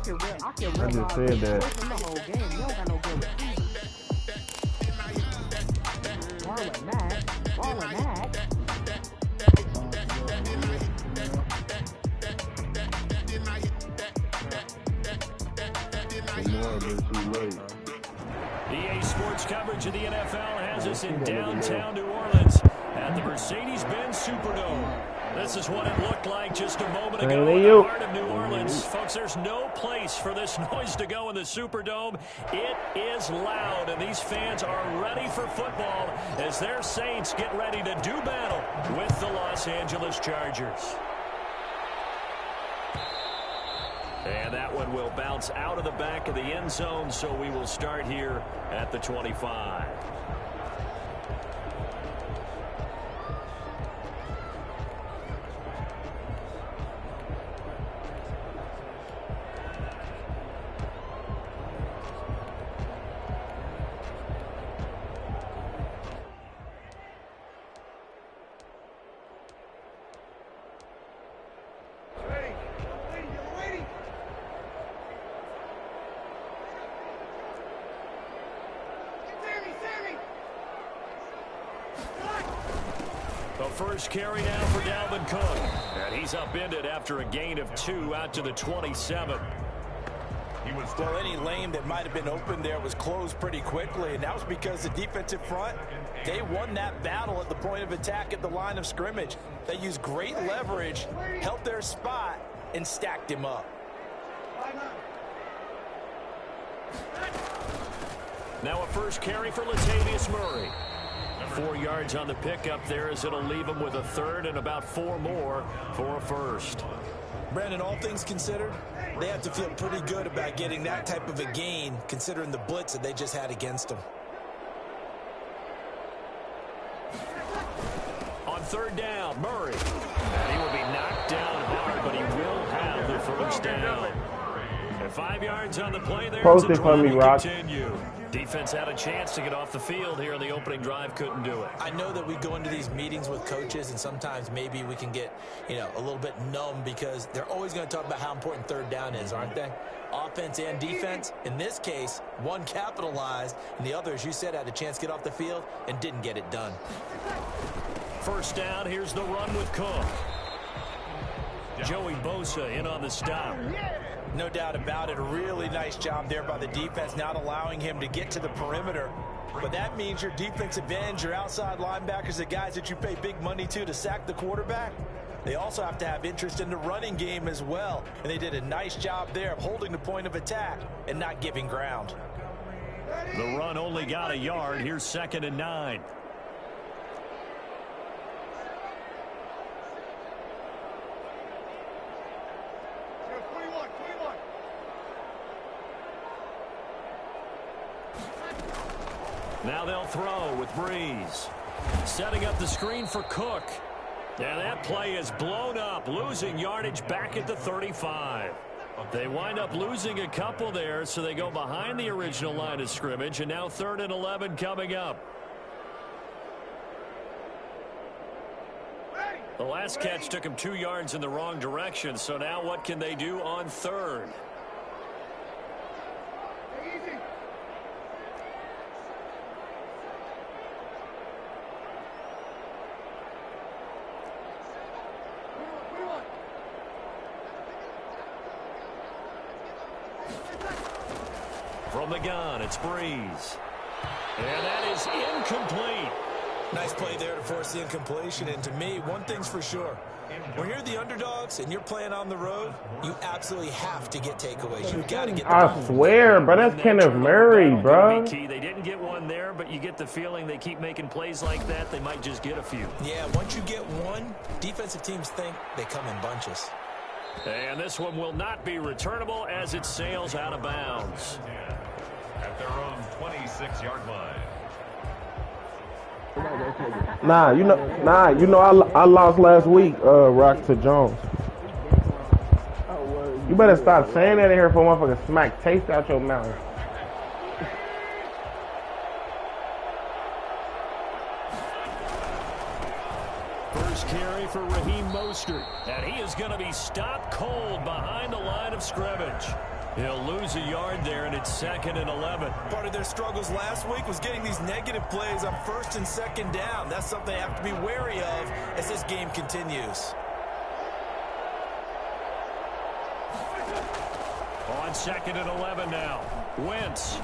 I just said that. EA Sports coverage of the NFL has us in downtown New Orleans at the Mercedes-Benz Superdome. This is what it looked like just a moment ago in the heart of New Orleans. Folks, there's no place for this noise to go in the Superdome. It is loud, and these fans are ready for football as their Saints get ready to do battle with the Los Angeles Chargers. And that one will bounce out of the back of the end zone, so we will start here at the 25. First carry now for Dalvin Cook. And he's upended after a gain of 2 out to the 27. Well, any lane that might have been open there was closed pretty quickly, and that was because the defensive front, they won that battle at the point of attack at the line of scrimmage. They used great leverage, held their spot, and stacked him up. Now a first carry for Latavius Murray. 4 yards on the pickup there as it'll leave him with a third and about 4 more for a first. Brandon, all things considered, they have to feel pretty good about getting that type of a gain considering the blitz that they just had against them. On third down, Murray. And he will be knocked down hard, but he will have the first down. And 5 yards on the play there. Post it for me, Rock. Continue. Defense had a chance to get off the field here in the opening drive, couldn't do it. I know that we go into these meetings with coaches, and sometimes maybe we can get, a little bit numb because they're always going to talk about how important third down is, aren't they? Offense and defense. In this case, one capitalized, and the other, as you said, had a chance to get off the field and didn't get it done. First down, here's the run with Cook. Joey Bosa in on the stop. No doubt about it. A really nice job there by the defense, not allowing him to get to the perimeter. But that means your defensive ends, your outside linebackers, the guys that you pay big money to sack the quarterback, they also have to have interest in the running game as well. And they did a nice job there of holding the point of attack and not giving ground. The run only got a yard. Here's 2nd and 9. Now they'll throw with Breeze. Setting up the screen for Cook. And that play is blown up, losing yardage back at the 35. They wind up losing a couple there, so they go behind the original line of scrimmage, and now 3rd and 11 coming up. The last catch took him 2 yards in the wrong direction, so now what can they do on 3rd? From the gun, it's Breeze. And that is incomplete. Nice play there to force the incompletion. And to me, one thing's for sure. When you're the underdogs and you're playing on the road, you absolutely have to get takeaways. You've got to get the I swear, bro, that's Kenneth Murray, bro. They didn't get one there, but you get the feeling they keep making plays like that, they might just get a few. Yeah, once you get one, defensive teams think they come in bunches. And this one will not be returnable as it sails out of bounds. At their own 26-yard line. I lost last week, Rock to Jones. You better stop saying that in here for motherfucker smack taste out your mouth. First carry for Raheem Mostert, and he is going to be stopped cold behind the line of scrimmage. He'll lose a yard there, and it's 2nd and 11. Part of their struggles last week was getting these negative plays on 1st and 2nd down. That's something they have to be wary of as this game continues. On 2nd and 11 now. Wentz.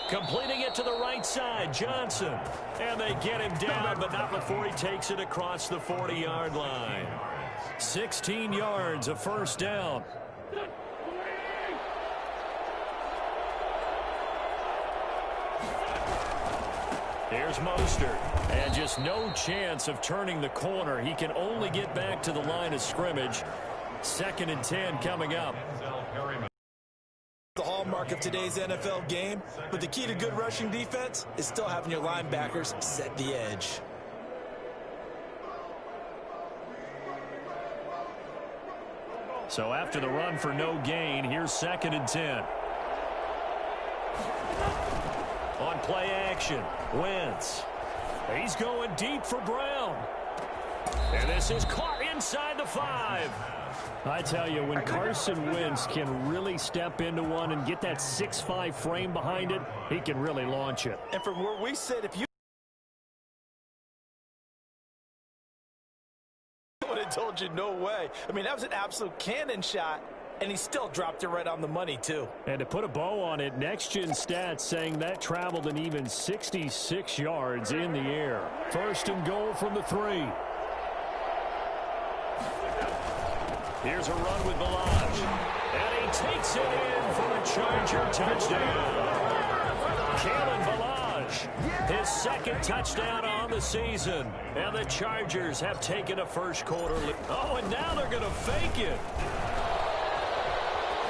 Completing it to the right side. Johnson. And they get him down, but not before he takes it across the 40-yard line. 16 yards, a first down. Here's Mostert. And just no chance of turning the corner. He can only get back to the line of scrimmage. 2nd and 10 coming up. The hallmark of today's NFL game, but the key to good rushing defense is still having your linebackers set the edge. So after the run for no gain, here's 2nd and 10. On play action, Wentz. He's going deep for Brown. And this is caught inside the 5. I tell you, when Carson Wentz can really step into one and get that 6'5" frame behind it, he can really launch it. And from where we sit, if you would have told you no way. I mean, that was an absolute cannon shot, and he still dropped it right on the money, too. And to put a bow on it, Next Gen Stats saying that traveled an even 66 yards in the air. 1st and goal from the 3. Here's a run with Balaj. And he takes it in for a Charger touchdown. Kalen Balaj, his 2nd touchdown on the season. And the Chargers have taken a first-quarter lead. Oh, and now they're going to fake it.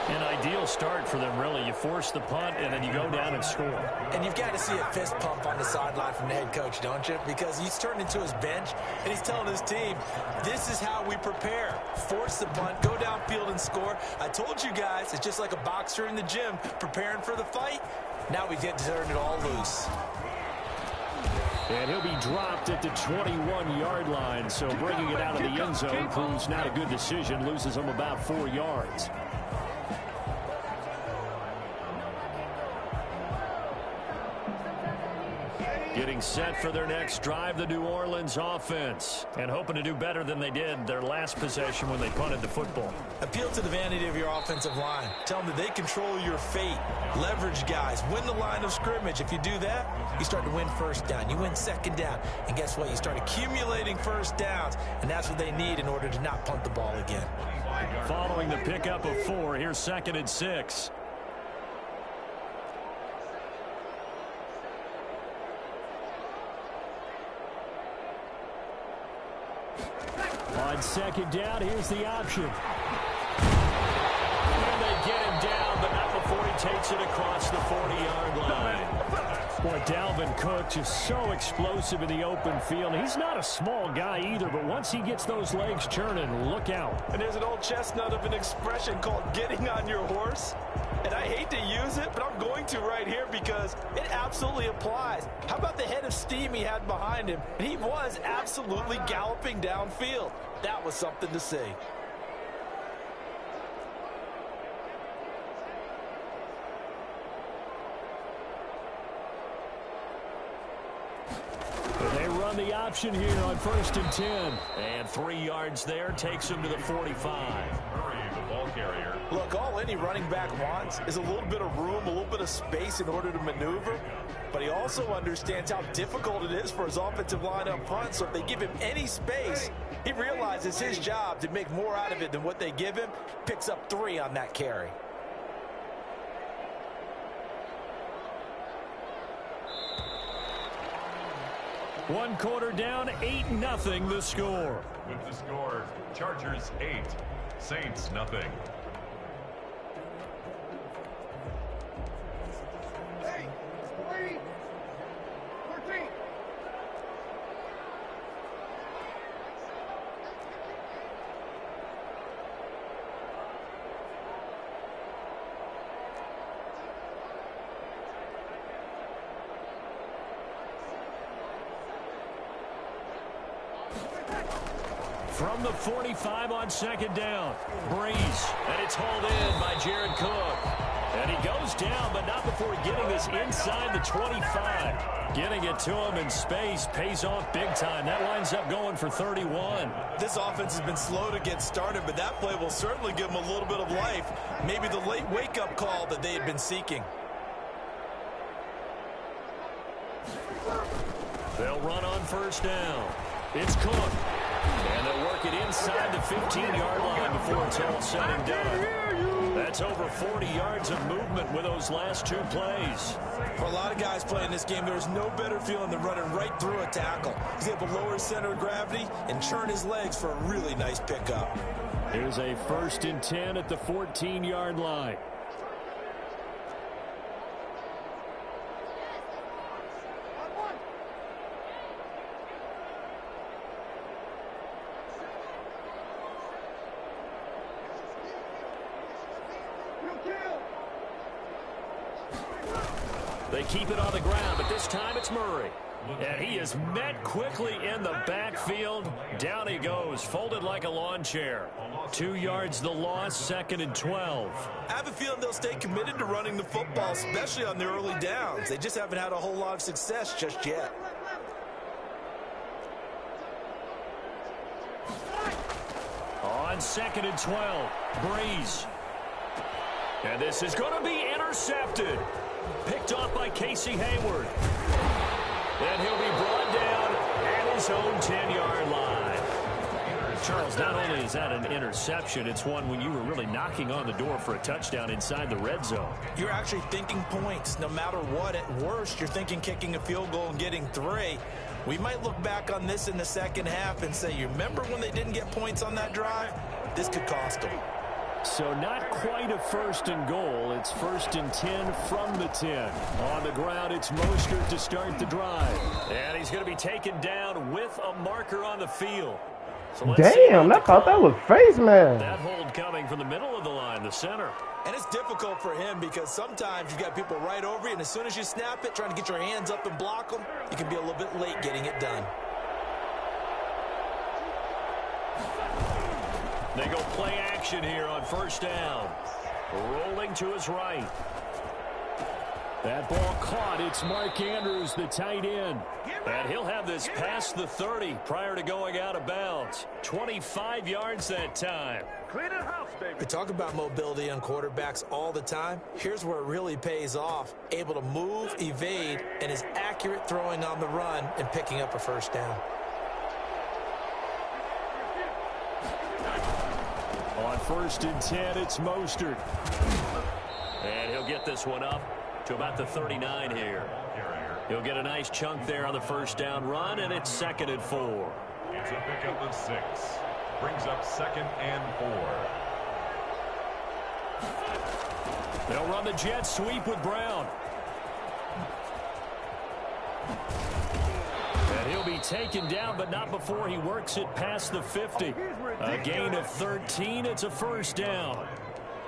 An ideal start for them, really. You force the punt, and then you go down and score. And you've got to see a fist pump on the sideline from the head coach, don't you? Because he's turned into his bench, and he's telling his team, this is how we prepare. Force the punt, go downfield and score. I told you guys, it's just like a boxer in the gym preparing for the fight. Now we get to turn it all loose. And he'll be dropped at the 21-yard line, so bringing it out of the end zone proves not a good decision. Loses him about 4 yards. Getting set for their next drive, the New Orleans offense. And hoping to do better than they did their last possession when they punted the football. Appeal to the vanity of your offensive line. Tell them that they control your fate. Leverage guys. Win the line of scrimmage. If you do that, you start to win 1st down. You win 2nd down. And guess what? You start accumulating 1st downs. And that's what they need in order to not punt the ball again. Following the pickup of 4, here's 2nd and 6. On 2nd down, here's the option. And they get him down, but not before he takes it across the 40-yard line. Boy, Dalvin Cook just so explosive in the open field. He's not a small guy either, but once he gets those legs churning, look out. And there's an old chestnut of an expression called getting on your horse. And I hate to use it, but I'm going to right here because it absolutely applies. How about the head of steam he had behind him? He was absolutely galloping downfield. That was something to see. They run the option here on 1st and 10. And 3 yards there takes him to the 45. The ball carrier. Look, all any running back wants is a little bit of room, a little bit of space in order to maneuver. But he also understands how difficult it is for his offensive line up front. So if they give him any space, he realizes his job to make more out of it than what they give him. Picks up 3 on that carry. One quarter down, 8-0 the score. With the score, Chargers 8, Saints nothing. From the 45 on second down. Breeze. And it's hauled in by Jared Cook. And he goes down, but not before getting this inside the 25. Getting it to him in space pays off big time. That winds up going for 31. This offense has been slow to get started, but that play will certainly give them a little bit of life. Maybe the late wake-up call that they had been seeking. They'll run on first down. It's Cook. And they'll work it inside the 15-yard line before it's all said and done. That's over 40 yards of movement with those last two plays. For a lot of guys playing this game, there's no better feeling than running right through a tackle. He's able to lower his center of gravity and churn his legs for a really nice pickup. Here's a 1st and 10 at the 14-yard line. They keep it on the ground, but this time it's Murray. And he is met quickly in the backfield. Down he goes, folded like a lawn chair. 2 yards the loss, 2nd and 12. I have a feeling they'll stay committed to running the football, especially on their early downs. They just haven't had a whole lot of success just yet. On 2nd and 12, Breeze. And this is going to be intercepted. Picked off by Casey Hayward. And he'll be brought down at his own 10-yard line. Charles, not only is that an interception, it's one when you were really knocking on the door for a touchdown inside the red zone. You're actually thinking points. No matter what, at worst, you're thinking kicking a field goal and getting 3. We might look back on this in the second half and say, you remember when they didn't get points on that drive? This could cost them. So not quite a 1st and goal. It's 1st and 10 from the 10. On the ground, it's Mostert to start the drive. And he's going to be taken down with a marker on the field. So damn, I thought that was face man. That hold coming from the middle of the line, the center. And it's difficult for him because sometimes you've got people right over you, and as soon as you snap it, trying to get your hands up and block them, you can be a little bit late getting it done. They go play action here on 1st down. Rolling to his right. That ball caught. It's Mark Andrews, the tight end. And he'll have this past the 30 prior to going out of bounds. 25 yards that time. Clean the house, baby. We talk about mobility on quarterbacks all the time. Here's where it really pays off. Able to move, evade, and is accurate throwing on the run and picking up a 1st down. On 1st and 10, it's Mostert. And he'll get this one up to about the 39 here. He'll get a nice chunk there on the 1st down run, and it's 2nd and 4. It's a pickup of 6. Brings up 2nd and 4. They'll run the jet sweep with Brown. And he'll be taken down, but not before he works it past the 50. A gain of 13. It's a 1st down.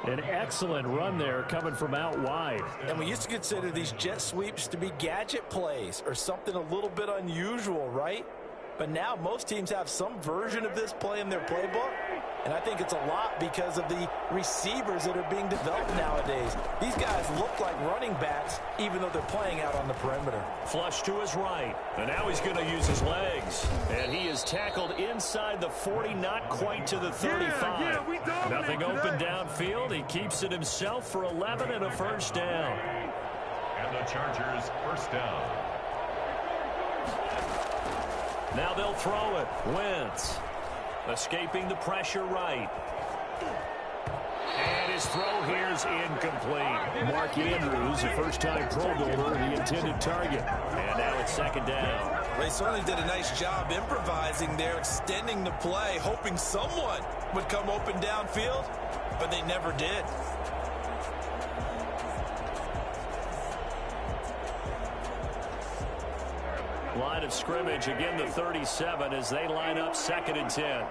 An excellent run there coming from out wide. And we used to consider these jet sweeps to be gadget plays or something a little bit unusual, right? But now most teams have some version of this play in their playbook. And I think it's a lot because of the receivers that are being developed nowadays. These guys look like running backs even though they're playing out on the perimeter. Flush to his right. And now he's going to use his legs. And he is tackled inside the 40, not quite to the 35. Nothing open downfield. He keeps it himself for 11 and a 1st down. And the Chargers 1st down. Now they'll throw it. Wentz. Escaping the pressure right. And his throw here's incomplete. Mark Andrews, a first-time Pro Bowler, the intended target. And now it's 2nd down. They certainly did a nice job improvising there, extending the play, hoping someone would come open downfield, but they never did. Line of scrimmage, again the 37 as they line up 2nd and 10.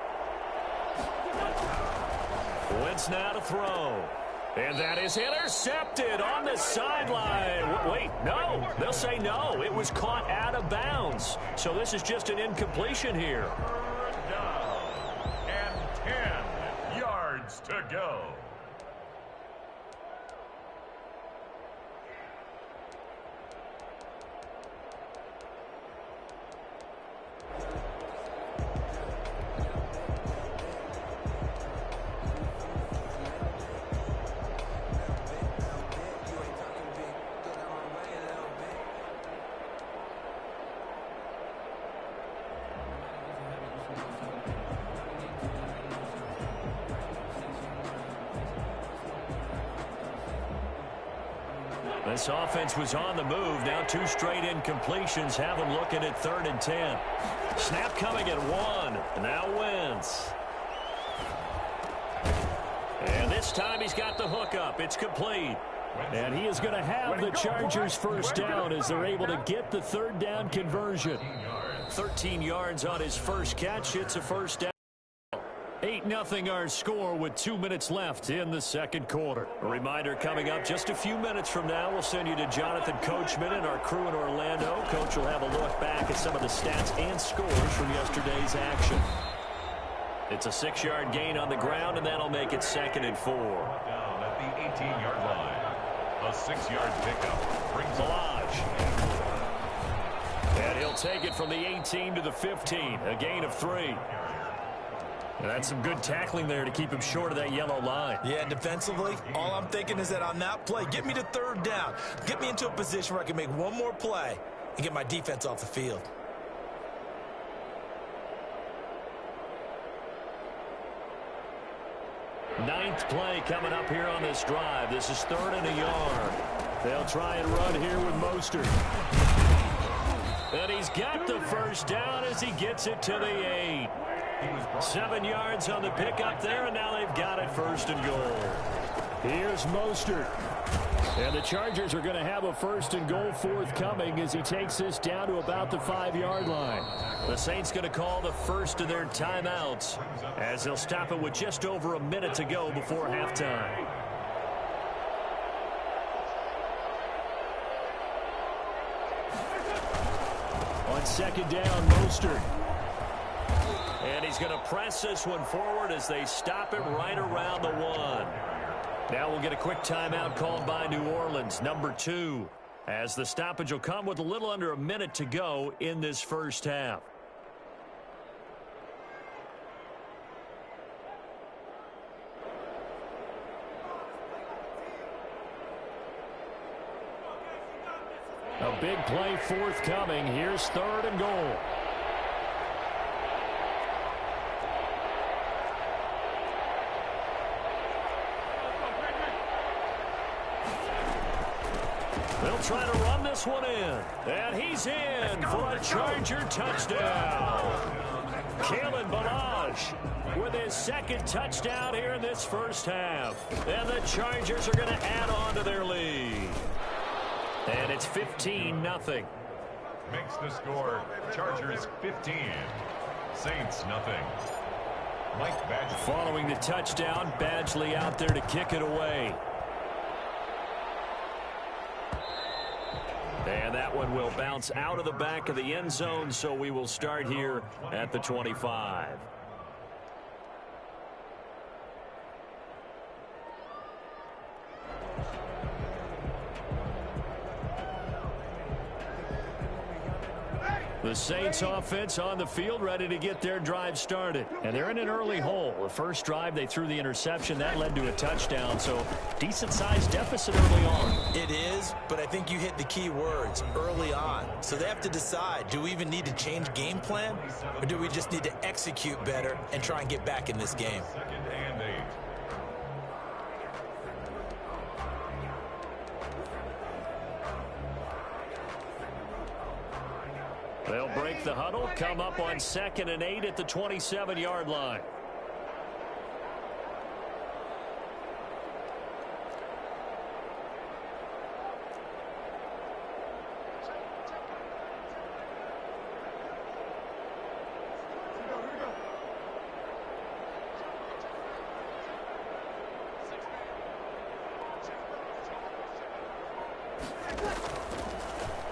Wentz now to throw. And that is intercepted on the sideline. Wait, no. They'll say no. It was caught out of bounds. So this is just an incompletion here. to go. This offense was on the move. Now 2 straight incompletions have them looking at 3rd and 10. Snap coming at 1. Now Wentz. And this time he's got the hook up. It's complete. And he is going to have the Chargers first down as they're able to get the 3rd down conversion. 13 yards on his first catch. It's a first down. 8-0 our score with 2 minutes left in the second quarter. A reminder coming up just a few minutes from now, we'll send you to Jonathan Coachman and our crew in Orlando. Coach will have a look back at some of the stats and scores from yesterday's action. It's a 6-yard gain on the ground, and that'll make it 2nd and 4. Down at the 18-yard line. A 6-yard pickup brings Lodge. And he'll take it from the 18 to the 15, a gain of 3. And that's some good tackling there to keep him short of that yellow line. Yeah, defensively, all I'm thinking is that on that play, get me to 3rd down. Get me into a position where I can make one more play and get my defense off the field. Ninth play coming up here on this drive. This is 3rd and a yard. They'll try and run here with Mostert. And he's got the first down as he gets it to the 8. 7 yards on the pickup there, and now they've got it 1st and goal. Here's Mostert. And the Chargers are going to have a 1st and goal forthcoming as he takes this down to about the 5-yard line. The Saints going to call the first of their timeouts as they'll stop it with just over a minute to go before halftime. On 2nd down, Mostert. And he's going to press this one forward as they stop it right around the 1. Now we'll get a quick timeout called by New Orleans, number 2, as the stoppage will come with a little under a minute to go in this first half. A big play forthcoming. Here's 3rd and goal. They'll try to run this one in. And he's in for a Charger touchdown. Kalen Ballage with his 2nd touchdown here in this first half. And the Chargers are going to add on to their lead. And it's 15-0. Makes the score Chargers 15. Saints nothing. Mike Badgley. Following the touchdown, Badgley out there to kick it away. And that one will bounce out of the back of the end zone, so we will start here at the 25. The Saints offense on the field ready to get their drive started. And they're in an early hole. The first drive they threw the interception. That led to a touchdown. So decent-sized deficit early on. It is, but I think you hit the key words, early on. So they have to decide, do we even need to change game plan? Or do we just need to execute better and try and get back in this game? 2nd and 8. They'll break the huddle, come up on 2nd and 8 at the 27-yard line.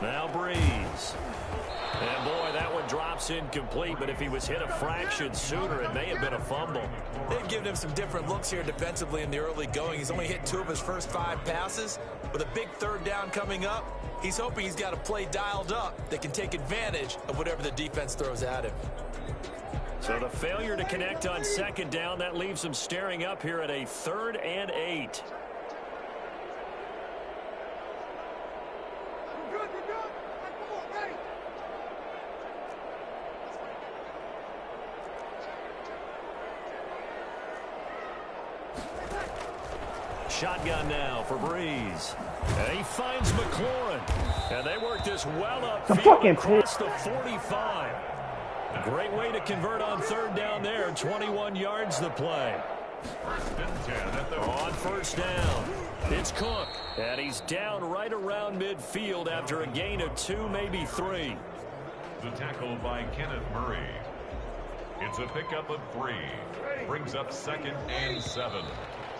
Now Breeze. And boy, that one drops incomplete, but if he was hit a fraction sooner, it may have been a fumble. They've given him some different looks here defensively in the early going. He's only hit 2 of his first 5 passes. With a big third down coming up, he's hoping he's got a play dialed up that can take advantage of whatever the defense throws at him. So the failure to connect on second down, that leaves him staring up here at a 3rd and 8. Shotgun now for Breeze. And he finds McLaurin. And they work this well upfield across the 45. Great way to convert on 3rd down there. 21 yards the play. On 1st down, it's Cook. And he's down right around midfield after a gain of 2, maybe 3. The tackle by Kenneth Murray. It's a pickup of 3. Brings up 2nd and 7.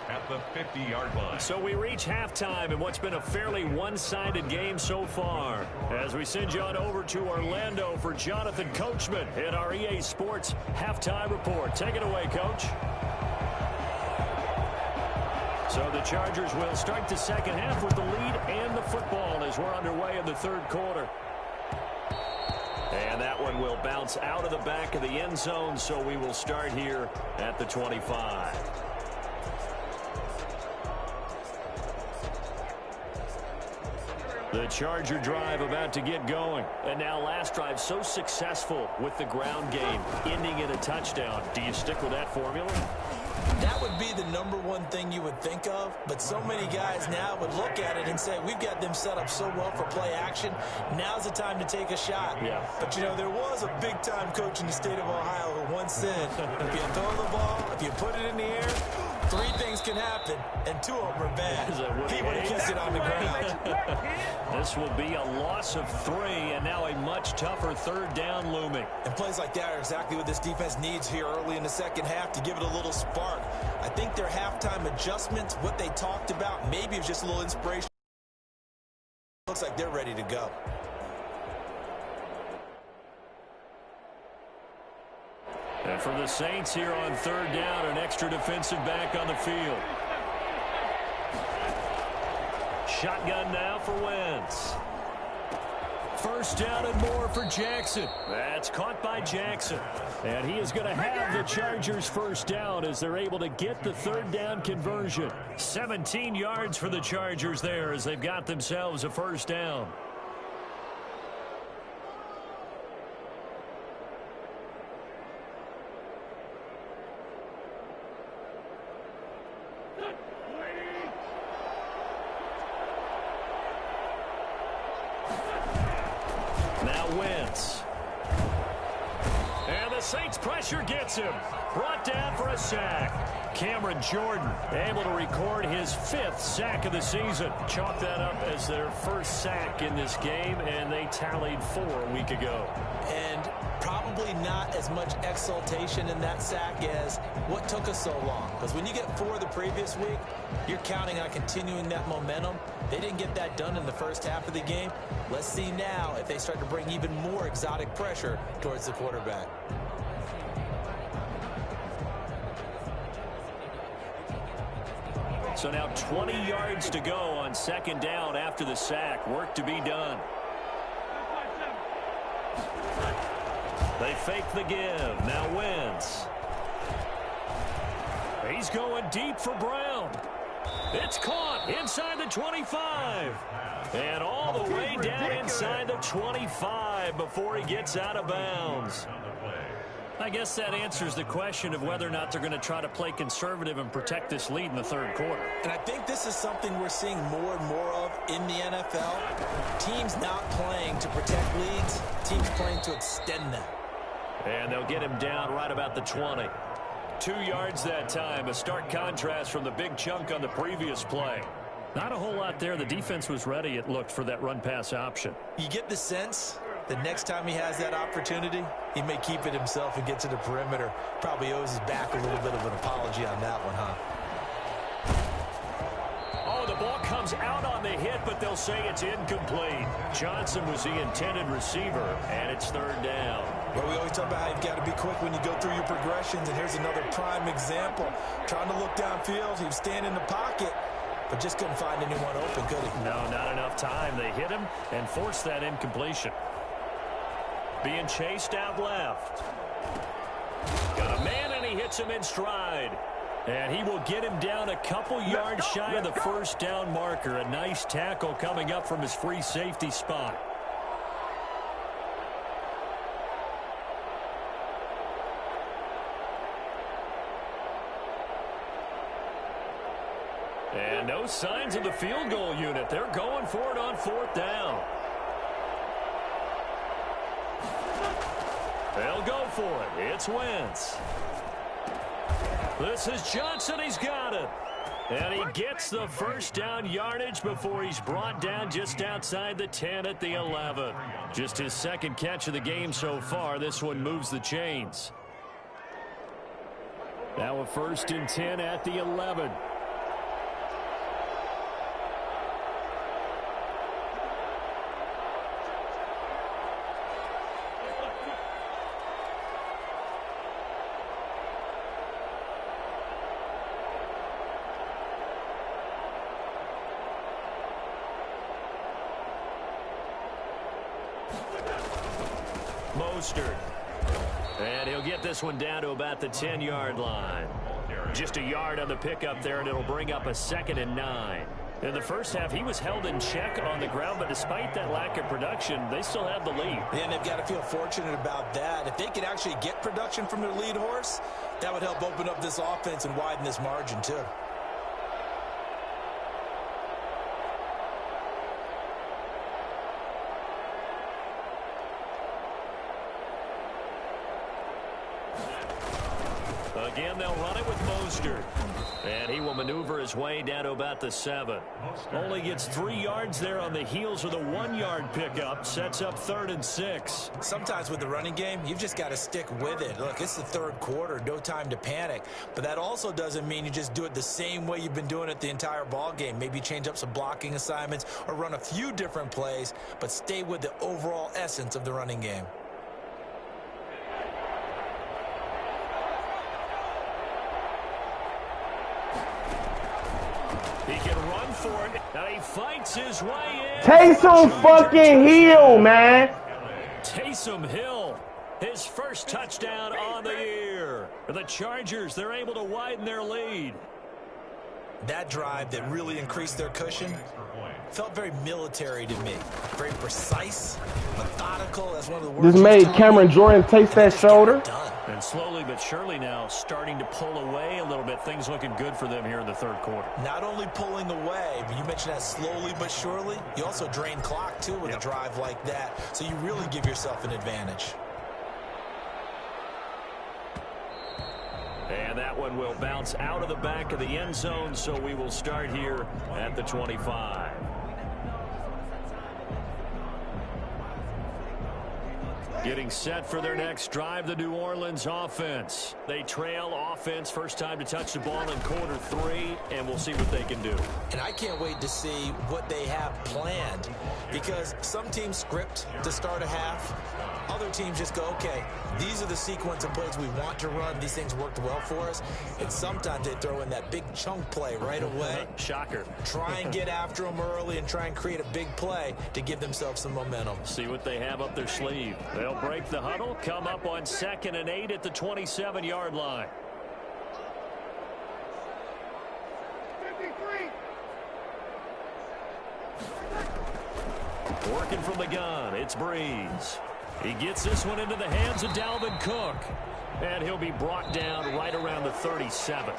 At the 50-yard line. So we reach halftime in what's been a fairly one-sided game so far. As we send you on over to Orlando for Jonathan Coachman in our EA Sports Halftime Report. Take it away, Coach. So the Chargers will start the second half with the lead and the football as we're underway in the 3rd quarter. And that one will bounce out of the back of the end zone, so we will start here at the 25. The Charger drive about to get going. And now last drive so successful with the ground game, ending in a touchdown. Do you stick with that formula? That would be the #1 thing you would think of, but so many guys now would look at it and say, we've got them set up so well for play action. Now's the time to take a shot. Yeah. But, you know, there was a big-time coach in the state of Ohio who once said, if you throw the ball, if you put it in the air, 3 things can happen, and 2 of them are bad. He would have kissed it on the ground. This will be a loss of 3, and now a much tougher 3rd down looming. And plays like that are exactly what this defense needs here early in the second half to give it a little spark. I think their halftime adjustments, what they talked about, maybe it's just a little inspiration. Looks like they're ready to go. And for the Saints here on 3rd down, an extra defensive back on the field. Shotgun now for Wentz. 1st down and more for Jackson. That's caught by Jackson. And he is going to have the Chargers 1st down as they're able to get the 3rd down conversion. 17 yards for the Chargers there as they've got themselves a 1st down. Saints pressure gets him. Brought down for a sack. Cameron Jordan able to record his 5th sack of the season. Chalk that up as their 1st sack in this game, and they tallied 4 a week ago. And probably not as much exultation in that sack as what took us so long. Because when you get 4 the previous week, you're counting on continuing that momentum. They didn't get that done in the first half of the game. Let's see now if they start to bring even more exotic pressure towards the quarterback. So now 20 yards to go on 2nd down after the sack. Work to be done. They fake the give. Now Wentz. He's going deep for Brown. It's caught inside the 25. And all the way down inside the 25 before he gets out of bounds. I guess that answers the question of whether or not they're going to try to play conservative and protect this lead in the 3rd quarter. And I think this is something we're seeing more and more of in the NFL. Teams not playing to protect leads, teams playing to extend them. And they'll get him down right about the 20. 2 yards that time, a stark contrast from the big chunk on the previous play. Not a whole lot there. The defense was ready, it looked, for that run-pass option. You get the sense the next time he has that opportunity, he may keep it himself and get to the perimeter. Probably owes his back a little bit of an apology on that one, huh? Oh, the ball comes out on the hit hit, but they'll say it's incomplete. Johnson was the intended receiver, and it's third down. Well, we always talk about how you've got to be quick when you go through your progressions, and here's another prime example. Trying to look downfield, he was standing in the pocket, but just couldn't find anyone open, could he? No, not enough time. They hit him and forced that incompletion. Being chased out left. Got a man, and he hits him in stride. And he will get him down a couple yards shy of the first down marker. A nice tackle coming up from his free safety spot. And no signs of the field goal unit. They're going for it on fourth down. They'll go for it. It's Wentz. This is Johnson. He's got it. And he gets the first down yardage before he's brought down just outside the 10 at the 11. Just his second catch of the game so far. This one moves the chains. Now a 1st and 10 at the 11. Mostert. And he'll get this one down to about the 10-yard line. Just a yard on the pickup there, and it'll bring up a 2nd and 9. In the first half, he was held in check on the ground, but despite that lack of production, they still have the lead. And they've got to feel fortunate about that. If they could actually get production from their lead horse, that would help open up this offense and widen this margin, too. Again, they'll run it with Mostert. And he will maneuver his way down to about the 7. Only gets 3 yards there on the heels of the 1-yard pickup. Sets up 3rd and 6. Sometimes with the running game, you've just got to stick with it. Look, it's the 3rd quarter. No time to panic. But that also doesn't mean you just do it the same way you've been doing it the entire ball game. Maybe change up some blocking assignments or run a few different plays, but stay with the overall essence of the running game. He can run for it. Now he fights his way in. Taysom fucking Hill, man. Taysom Hill, his first touchdown on the year. For the Chargers, they're able to widen their lead. That drive that really increased their cushion felt very military to me. Very precise, methodical. That's one of the words. Just made Cameron Jordan taste that shoulder. And slowly but surely now starting to pull away a little bit. Things looking good for them here in the 3rd quarter. Not only pulling away, but you mentioned that slowly but surely. You also drain clock, too, with a drive like that. So you really give yourself an advantage. And that one will bounce out of the back of the end zone, so we will start here at the 25. Getting set for their next drive, the New Orleans offense. They trail offense, first time to touch the ball in quarter 3, and we'll see what they can do. And I can't wait to see what they have planned, because some teams script to start a half. Other teams just go, okay, these are the sequence of plays we want to run. These things worked well for us. And sometimes they throw in that big chunk play right away. Shocker. Try and get after them early and try and create a big play to give themselves some momentum. See what they have up their sleeve. They'll break the huddle, come up on 2nd and 8 at the 27-yard line. 53. Working from the gun, it's Breeze. He gets this one into the hands of Dalvin Cook. And he'll be brought down right around the 37.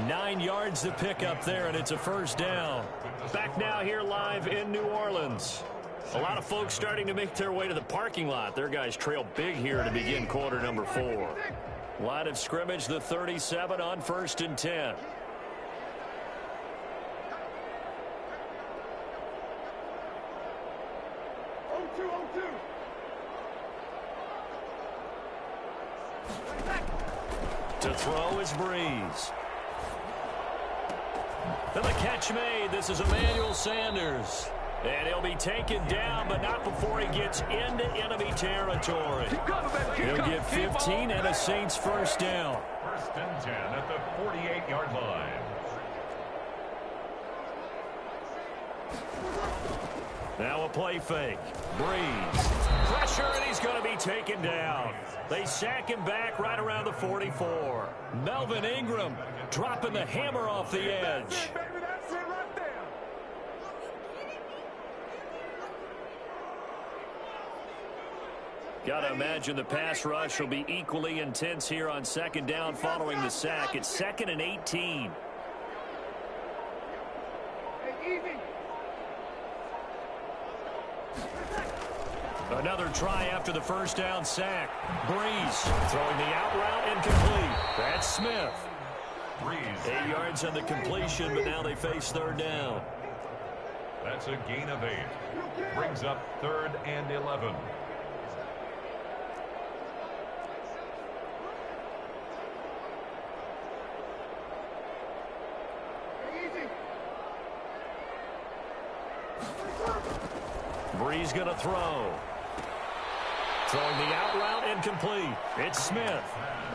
9 yards to pick up there, and it's a first down. Back now here live in New Orleans. A lot of folks starting to make their way to the parking lot. Their guys trail big here to begin quarter number 4. Line of scrimmage, the 37 on 1st and 10. To throw is Breeze. And the catch made. This is Emmanuel Sanders. And he'll be taken down, but not before he gets into enemy territory. He'll get 15 and a Saints first down. First and 10 at the 48-yard line. Now a play fake. Breeze. Pressure, and he's going to be taken down. They sack him back right around the 44. Melvin Ingram dropping the hammer off the edge. Got to imagine the pass rush will be equally intense here on second down following the sack. It's 2nd and 18. Another try after the first down sack. Breeze throwing the out route incomplete. That's Smith. Breeze. 8 yards on the completion, but now they face third down. That's a gain of 8. Brings up 3rd and 11. Breeze going to throw. Throwing the out route incomplete. It's Smith.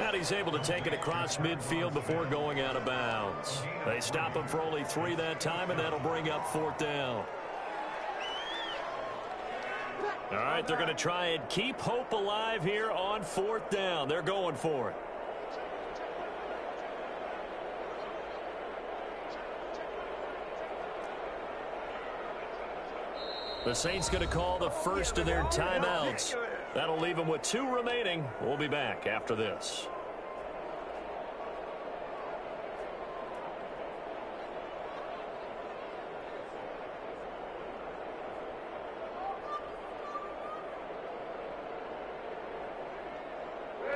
And he's able to take it across midfield before going out of bounds. They stop him for only 3 that time, and that'll bring up 4th down. All right, they're going to try and keep hope alive here on 4th down. They're going for it. The Saints going to call the first of their timeouts. That'll leave them with 2 remaining. We'll be back after this.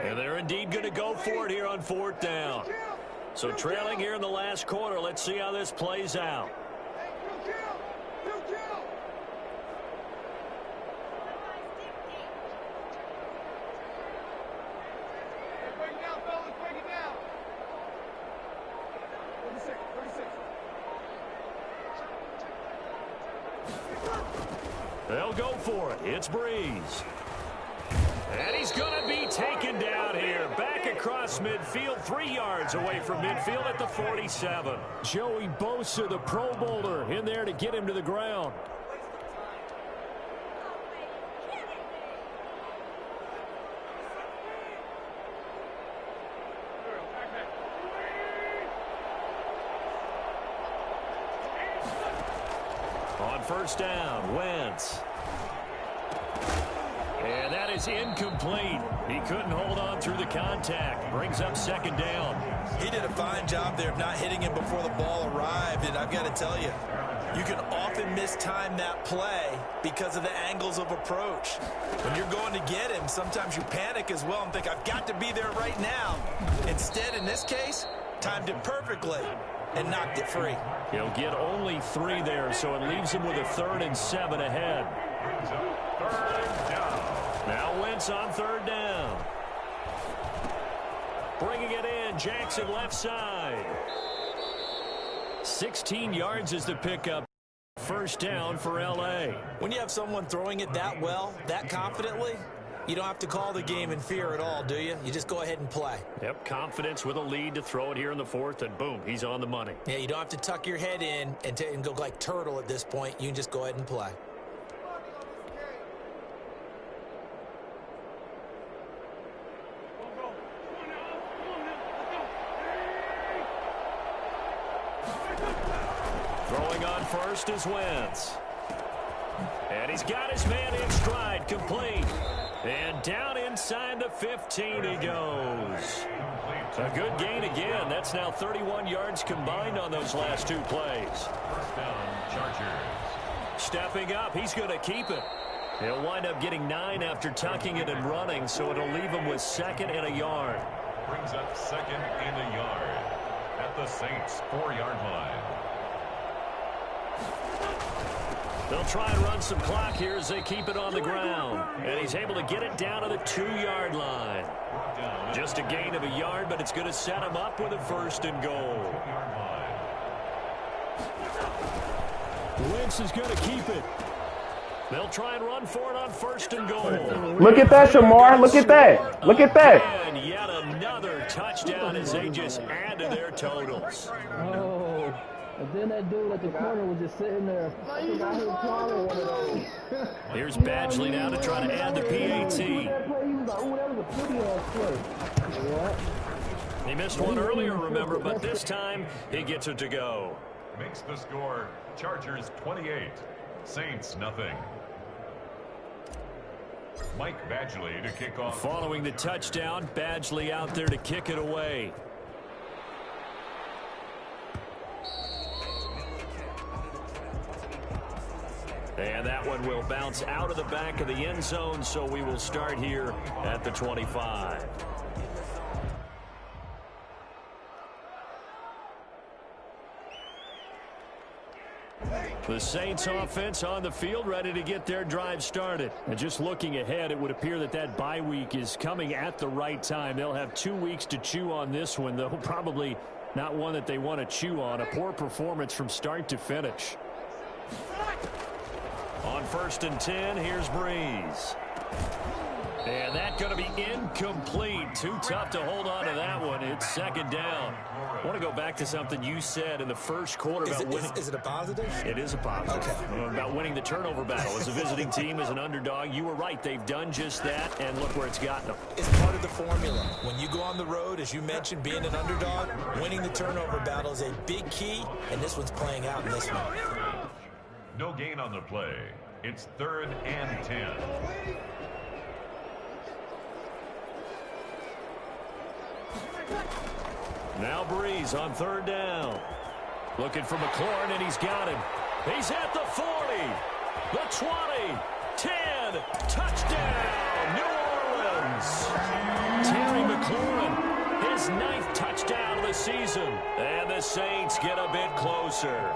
And they're indeed going to go for it here on 4th down. So trailing here in the last quarter. Let's see how this plays out. They'll go for it. It's Breeze. And he's going to be taken down here. Back across midfield, 3 yards away from midfield at the 47. Joey Bosa, the Pro Bowler, in there to get him to the ground. On first down, Wentz. And that is incomplete. He couldn't hold on through the contact. Brings up 2nd down. He did a fine job there of not hitting him before the ball arrived. And I've got to tell you, you can often mistime that play because of the angles of approach. When you're going to get him, sometimes you panic as well and think, I've got to be there right now. Instead, in this case, timed it perfectly and knocked it free. He'll get only 3 there, so it leaves him with a 3rd and 7 ahead. Brings up 3rd down. Now Wentz on 3rd down. Bringing it in, Jackson left side. 16 yards is the pickup. First down for L.A. When you have someone throwing it that well, that confidently, you don't have to call the game in fear at all, do you? You just go ahead and play. Yep, confidence with a lead to throw it here in the 4th, and boom, he's on the money. Yeah, you don't have to tuck your head in and go like turtle at this point. You can just go ahead and play. Throwing on first is Wentz. And he's got his man in stride, complete. And down inside the 15 he goes. A good gain again. That's now 31 yards combined on those last 2 plays. First down, Chargers. Stepping up, he's going to keep it. He'll wind up getting 9 after tucking it and running, so it'll leave him with 2nd and a yard. Brings up 2nd and a yard at the Saints' 4-yard line. They'll try and run some clock here as they keep it on the ground. And he's able to get it down to the 2-yard line. Just a gain of a yard, but it's going to set him up with a 1st and goal. Wentz is going to keep it. They'll try and run for it on 1st and goal. Look at that, Shamar. Look at that. Look at that. And yet another touchdown as they just add to their totals. Oh, and then that dude at the corner was just sitting there. I think I heard swallowing one of those. Here's Badgley now to try to add the PAT. He missed one earlier, remember, but this time he gets it to go. Makes the score Chargers 28, Saints nothing. Mike Badgley to kick off. Following the touchdown, Badgley out there to kick it away. And that one will bounce out of the back of the end zone, so we will start here at the 25. The Saints offense on the field, ready to get their drive started. And just looking ahead, it would appear that that bye week is coming at the right time. They'll have 2 weeks to chew on this one, though probably not one that they want to chew on. A poor performance from start to finish. On 1st and 10, here's Breeze. And that's going to be incomplete. Too tough to hold on to that one. It's 2nd down. I want to go back to something you said in the first quarter about winning. Is it a positive? It is a positive. Okay. About winning the turnover battle. As a visiting team, as an underdog, you were right. They've done just that, and look where it's gotten them. It's part of the formula. When you go on the road, as you mentioned, being an underdog, winning the turnover battle is a big key, and this one's playing out in this one. No gain on the play. It's 3rd and 10. Now Breeze on 3rd down. Looking for McLaurin, and he's got him. He's at the 40, the 20, 10, touchdown, New Orleans. Terry McLaurin, his 9th touchdown of the season. And the Saints get a bit closer.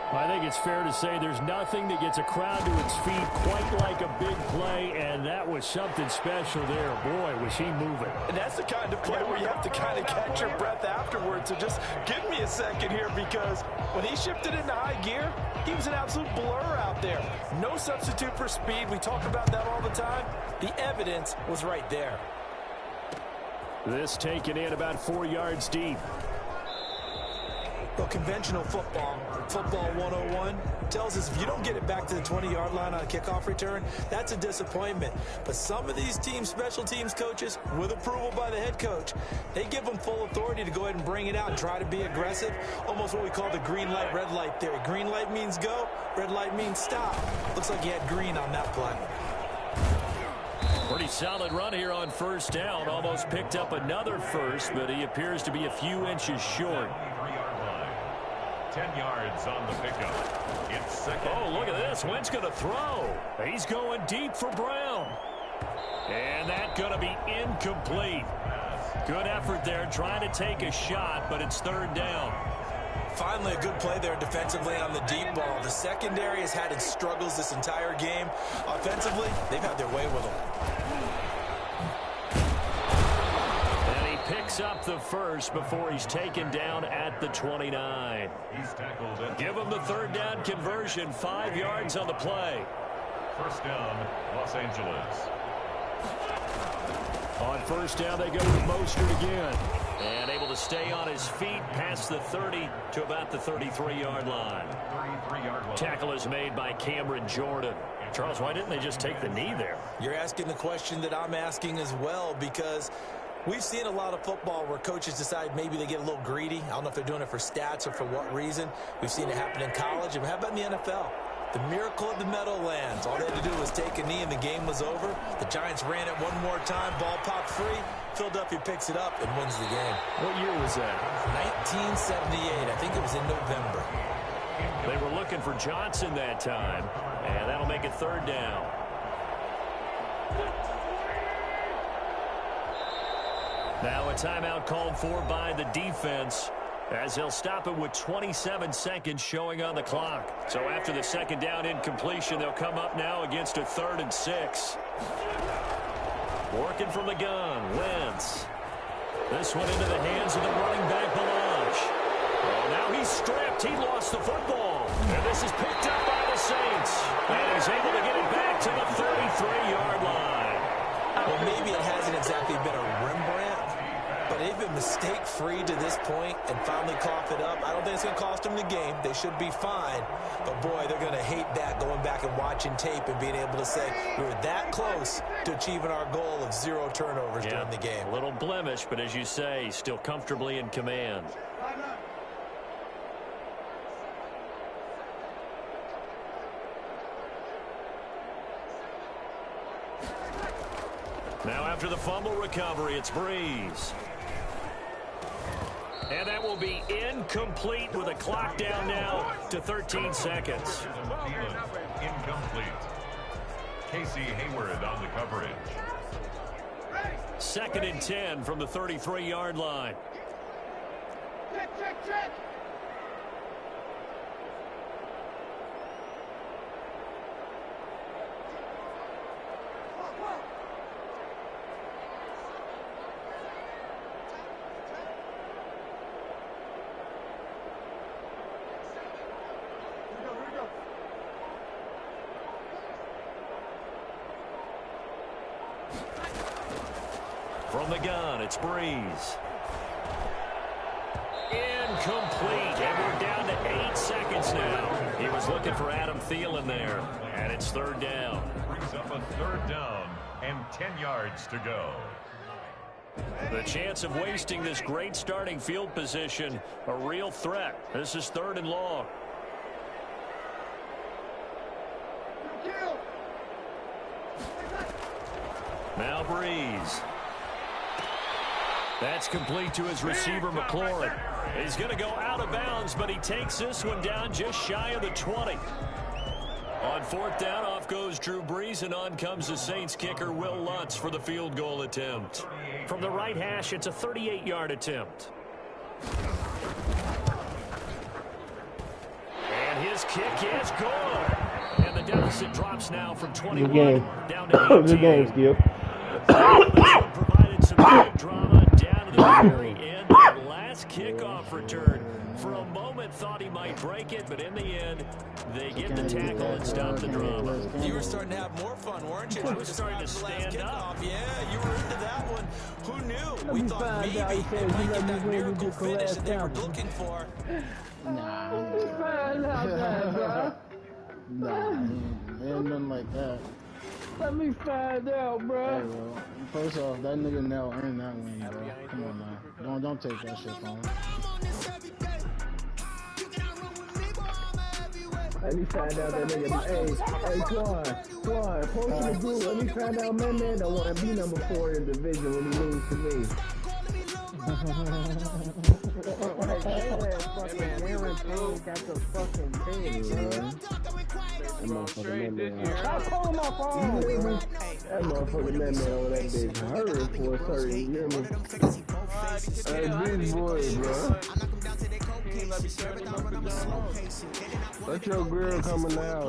I think it's fair to say there's nothing that gets a crowd to its feet quite like a big play, and that was something special there. Boy, was he moving. And that's the kind of play where you have to kind of catch your breath afterwards. So just give me a second here, because when he shifted into high gear, he was an absolute blur out there. No substitute for speed. We talk about that all the time. The evidence was right there. This taken in about 4 yards deep. Well, conventional football 101, tells us if you don't get it back to the 20-yard line on a kickoff return, that's a disappointment. But some of these special teams coaches, with approval by the head coach, they give them full authority to go ahead and bring it out and try to be aggressive. Almost what we call the green light, red light theory. Green light means go, red light means stop. Looks like he had green on that play. Pretty solid run here on 1st down. Almost picked up another first, but he appears to be a few inches short. 10 yards on the pickup. It's 2nd. Oh, look at this. Wentz going to throw. He's going deep for Brown. And that's going to be incomplete. Good effort there trying to take a shot, but it's 3rd down. Finally, a good play there defensively on the deep ball. The secondary has had its struggles this entire game. Offensively, they've had their way with them. Picks up the first before he's taken down at the 29. He's tackled at Give him the 3rd down conversion, 5 yards on the play. 1st down, Los Angeles. On 1st down, they go with Mostert again. And able to stay on his feet past the 30 to about the 33-yard line. 33-yard line. Tackle is made by Cameron Jordan. Charles, why didn't they just take the knee there? You're asking the question that I'm asking as well, because we've seen a lot of football where coaches decide maybe they get a little greedy. I don't know if they're doing it for stats or for what reason. We've seen it happen in college. And how about in the NFL? The miracle of the Meadowlands. All they had to do was take a knee and the game was over. The Giants ran it one more time. Ball popped free. Philadelphia picks it up and wins the game. What year was that? 1978. I think it was in November. They were looking for Johnson that time. And that'll make it 3rd down. Now a timeout called for by the defense, as they'll stop it with 27 seconds showing on the clock. So after the 2nd down incompletion, they'll come up now against a 3rd and 6. Working from the gun, Wentz. This one into the hands of the running back, Balazs. Now he's stripped. He lost the football. And this is picked up by the Saints. And he's able to get it back to the 33-yard line. Well, maybe it hasn't exactly been a Rembrandt, but they've been mistake-free to this point and finally coughed it up. I don't think it's going to cost them the game. They should be fine. But, boy, they're going to hate that, going back and watching tape and being able to say we were that close to achieving our goal of 0 turnovers during the game. A little blemish, but as you say, still comfortably in command. Now after the fumble recovery, it's Breeze. And that will be incomplete with a clock down now to 13 seconds. Incomplete. Casey Hayward on the coverage. 2nd and 10 from the 33-yard line. Check. From the gun, it's Breeze. Incomplete. And we're down to 8 seconds now. He was looking for Adam Thielen there. And it's 3rd down. Brings up a 3rd down and 10 yards to go. The chance of wasting this great starting field position, a real threat. This is 3rd and long. Now Breeze. That's complete to his receiver, McLaurin. He's going to go out of bounds, but he takes this one down just shy of the 20. On 4th down, off goes Drew Brees, and on comes the Saints kicker, Will Lutz, for the field goal attempt. From the right hash, it's a 38-yard attempt. And his kick is good. And the deficit drops now from 21 down to 18. Good game, Skip. Provided some good drama down to the very end. That last kickoff return, for a moment thought he might break it, but in the end, they get the tackle and stop the drama. You were starting to have more fun, weren't you? I was starting to stand up. Yeah, you were into that one. Who knew? We thought maybe it might get that miracle finish that they were looking for. Nah, ain't nothing like that. Let me find out, bro. Hey, bro. First off, that nigga now earned that win, bro. Come on now. Don't take that shit from him. Let me find out that nigga. Hey, Quan, post in the group. Let me find out my man don't want to be number 4 in the division when he loses to me. Like, that fucking guaranteed got the fucking thing, man. That motherfucking man. Stop calling my phone, baby. That motherfucking man over that bitch hurting for a certain, you hear me? Hey, big boy, bro. Let your girl coming out.